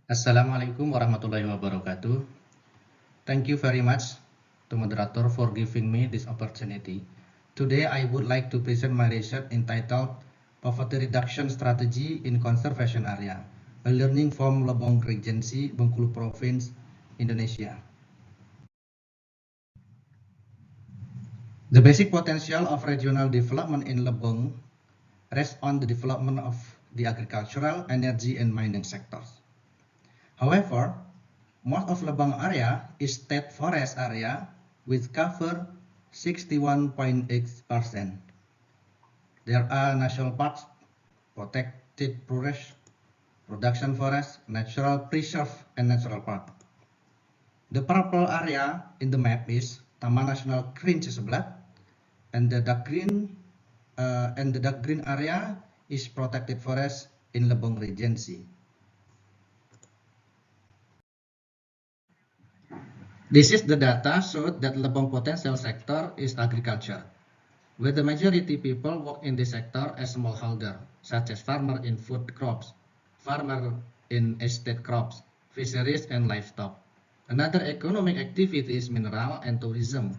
Assalamualaikum warahmatullahi wabarakatuh. Thank you very much to moderator for giving me this opportunity. Today I would like to present my research entitled Poverty Reduction Strategy in Conservation Area, a learning from Lebong Regency, Bengkulu Province, Indonesia. The basic potential of regional development in Lebong rests on the development of the agricultural, energy, and mining sectors. However, most of Lebong area is state forest area with cover 61.8%. There are national parks, protected forest, production forest, natural preserve, and natural park. The purple area in the map is Taman Nasional Kerinci Sebelat, and the dark green area is protected forest in Lebong Regency. This is the data showed that Lebong potential sector is agriculture, where the majority people work in this sector as smallholder, such as farmer in food crops, farmer in estate crops, fisheries, and livestock. Another economic activity is mineral and tourism.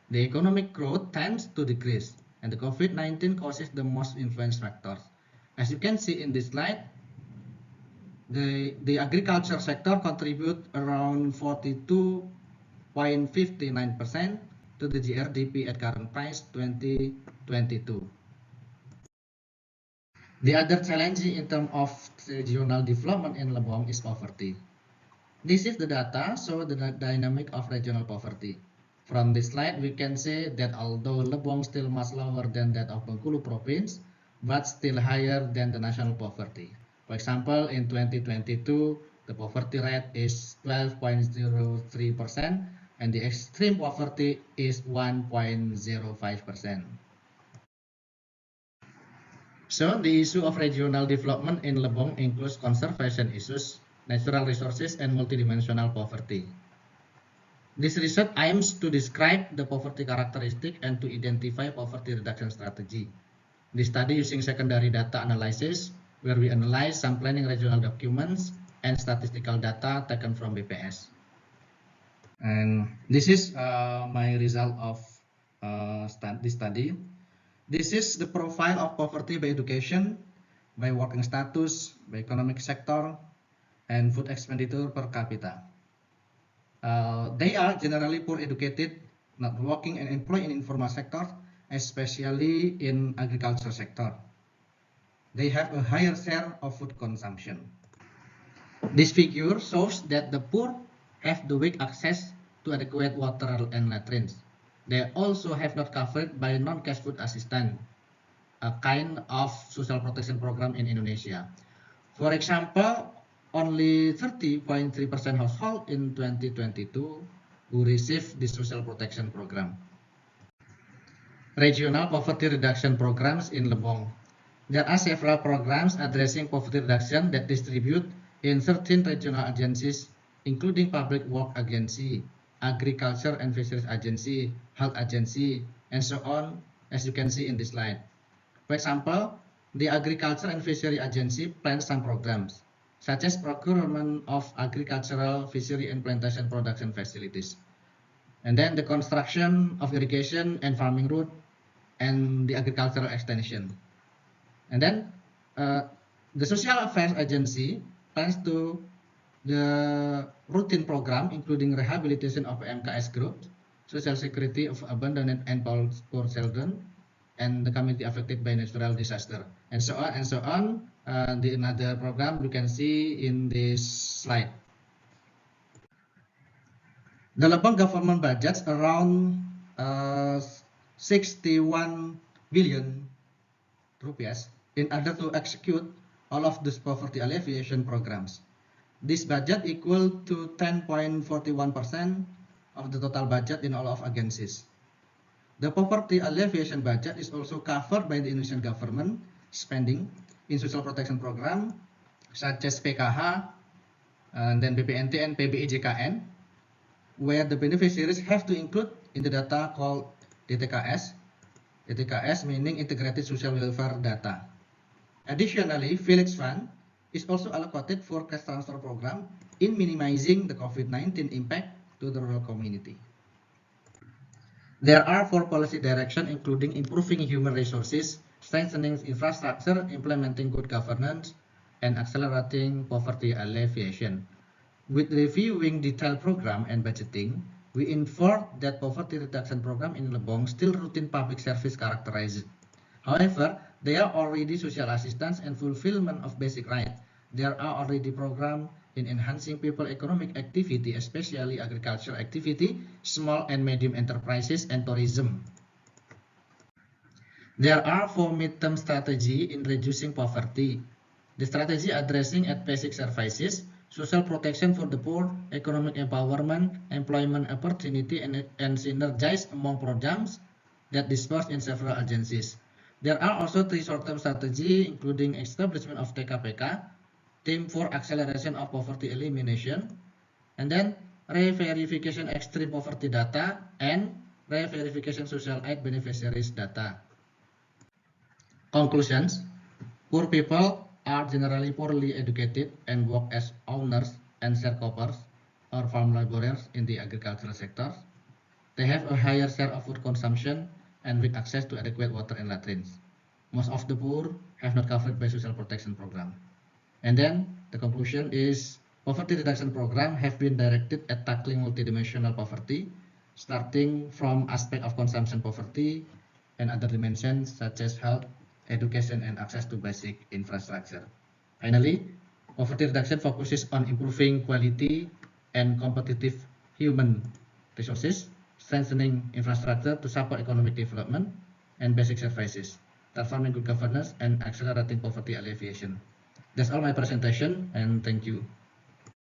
The economic growth tends to decrease, and the COVID-19 causes the most influence factors. As you can see in this slide, the agriculture sector contribute around 42.59% to the GRDP at current price 2022. The other challenge in terms of regional development in Lebong is poverty. This is the data show the dynamic of regional poverty. From this slide, we can say that although Lebong still much lower than that of Bengkulu province, but still higher than the national poverty. For example, in 2022, the poverty rate is 12.03%, and the extreme poverty is 1.05%. So, the issue of regional development in Lebong includes conservation issues, natural resources, and multidimensional poverty. This research aims to describe the poverty characteristic and to identify poverty reduction strategy. The study using secondary data analysis, where we analyze some planning regional documents and statistical data taken from BPS. And this is my result of this study. This is the profile of poverty by education, by working status, by economic sector, and food expenditure per capita. They are generally poor educated, not working and employed in informal sector, especially in agriculture sector. They have a higher share of food consumption. This figure shows that the poor have the weak access to adequate water and latrines. They also have not covered by non-cash food assistance, a kind of social protection program in Indonesia. For example, only 30.3% household in 2022 who received the social protection program. Regional poverty reduction programs in Lebong. There are several programs addressing poverty reduction that distribute in 13 regional agencies, including Public Work Agency, Agriculture and Fisheries Agency, Health Agency, and so on, as you can see in this slide. For example, the Agriculture and Fishery Agency plans some programs, such as procurement of agricultural, fishery, and plantation production facilities. And then the construction of irrigation and farming route and the agricultural extension. And then the Social Affairs Agency plans to the routine program, including rehabilitation of MKS groups, social security of abandoned and poor children, and the community affected by natural disaster, and so on and so on. The another program you can see in this slide. The Lebong government budgets around 61 billion rupiahs in order to execute all of these poverty alleviation programs. This budget equal to 10.41% of the total budget in all of agencies. The poverty alleviation budget is also covered by the Indonesian government spending in social protection program such as PKH, and then BPNT and PBIJKN, where the beneficiaries have to include in the data called DTKS. DTKS meaning Integrated Social Welfare Data. Additionally, Village Fund is also allocated for cash transfer program in minimizing the COVID-19 impact to the rural community. There are 4 policy directions, including improving human resources, strengthening infrastructure, implementing good governance, and accelerating poverty alleviation. With reviewing detailed program and budgeting, we infer that poverty reduction program in Lebong still routine public service characterized. However, there are already social assistance and fulfillment of basic rights. There are already programs in enhancing people economic activity, especially agricultural activity, small and medium enterprises, and tourism. There are 4 midterm strategies in reducing poverty. The strategy addressing at basic services, social protection for the poor, economic empowerment, employment opportunity, and synergize among programs that disperse in several agencies. There are also 3 short-term strategies, including establishment of TKPK, Team for Acceleration of Poverty Elimination, and then re-verification extreme poverty data, and re-verification social aid beneficiaries data. Conclusions: poor people are generally poorly educated and work as owners and sharecroppers or farm laborers in the agricultural sector. They have a higher share of food consumption and weak access to adequate water and latrines. Most of the poor have not covered by social protection program. And then the conclusion is poverty reduction program have been directed at tackling multidimensional poverty, starting from aspect of consumption poverty and other dimensions such as health, education, and access to basic infrastructure. Finally, poverty reduction focuses on improving quality and competitive human resources, strengthening infrastructure to support economic development and basic services, transforming good governance, and accelerating poverty alleviation. That's all my presentation, and thank you.